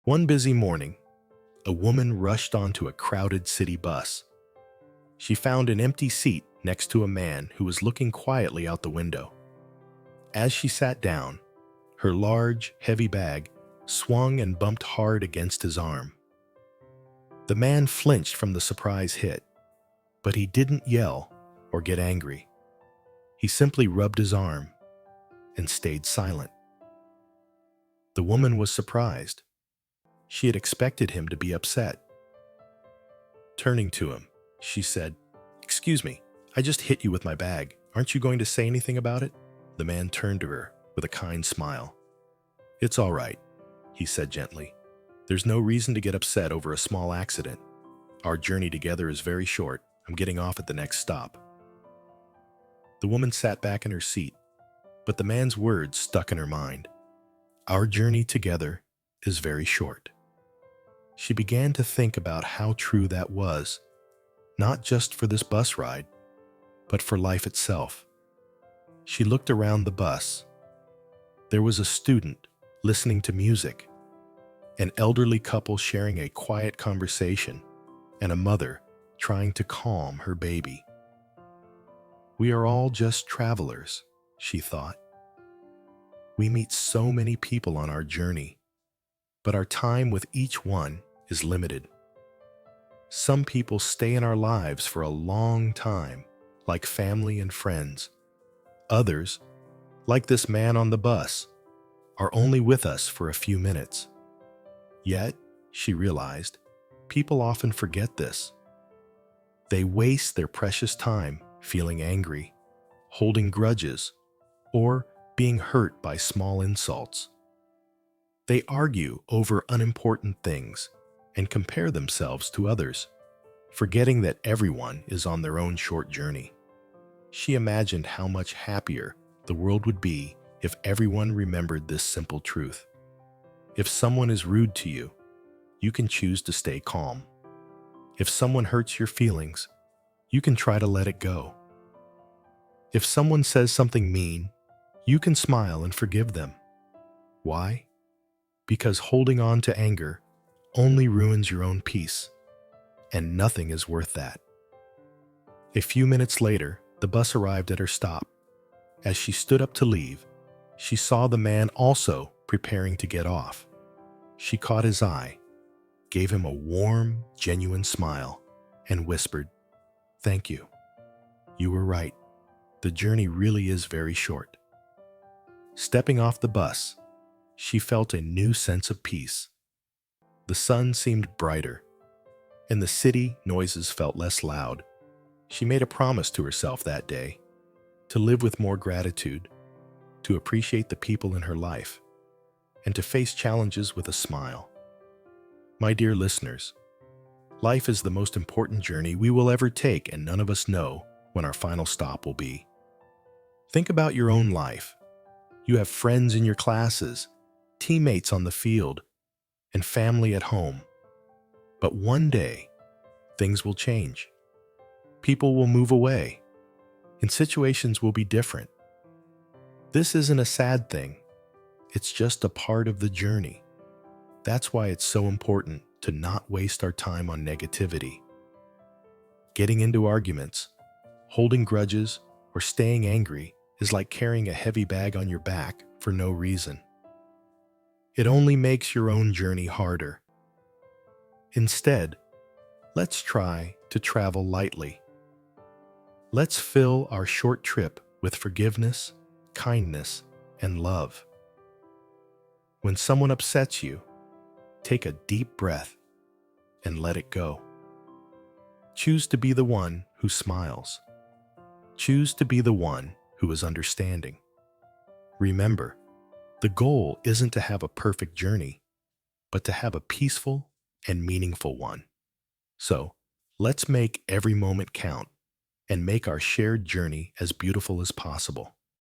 One busy morning, a woman rushed onto a crowded city bus. She found an empty seat next to a man who was looking quietly out the window. As she sat down, her large, heavy bag swung and bumped hard against his arm. The man flinched from the surprise hit, but he didn't yell or get angry. He simply rubbed his arm and stayed silent. The woman was surprised. She had expected him to be upset. Turning to him, she said, "Excuse me, I just hit you with my bag. Aren't you going to say anything about it?" The man turned to her with a kind smile. "It's all right," he said gently. "There's no reason to get upset over a small accident. Our journey together is very short. I'm getting off at the next stop." The woman sat back in her seat, but the man's words stuck in her mind. Our journey together is very short. She began to think about how true that was, not just for this bus ride, but for life itself. She looked around the bus. There was a student listening to music, an elderly couple sharing a quiet conversation, and a mother trying to calm her baby. We are all just travelers, she thought. We meet so many people on our journey, but our time with each one is limited. Some people stay in our lives for a long time, like family and friends. Others, like this man on the bus, are only with us for a few minutes. Yet, she realized, people often forget this. They waste their precious time feeling angry, holding grudges, or being hurt by small insults. They argue over unimportant things and compare themselves to others, forgetting that everyone is on their own short journey. She imagined how much happier the world would be if everyone remembered this simple truth. If someone is rude to you, you can choose to stay calm. If someone hurts your feelings, you can try to let it go. If someone says something mean, you can smile and forgive them. Why? Because holding on to anger only ruins your own peace, and nothing is worth that. A few minutes later, the bus arrived at her stop. As she stood up to leave, she saw the man also preparing to get off. She caught his eye, gave him a warm, genuine smile, and whispered, "Thank you. You were right. The journey really is very short." Stepping off the bus, she felt a new sense of peace. The sun seemed brighter, and the city noises felt less loud. She made a promise to herself that day to live with more gratitude, to appreciate the people in her life, and to face challenges with a smile. My dear listeners, life is the most important journey we will ever take, and none of us know when our final stop will be. Think about your own life. You have friends in your classes, teammates on the field, and family at home. But one day, things will change. People will move away, and situations will be different. This isn't a sad thing. It's just a part of the journey. That's why it's so important to not waste our time on negativity. Getting into arguments, holding grudges, or staying angry is like carrying a heavy bag on your back for no reason. It only makes your own journey harder. Instead, let's try to travel lightly. Let's fill our short trip with forgiveness, kindness, and love. When someone upsets you, take a deep breath and let it go. Choose to be the one who smiles. Choose to be the one who is understanding. Remember, the goal isn't to have a perfect journey, but to have a peaceful and meaningful one. So, let's make every moment count and make our shared journey as beautiful as possible.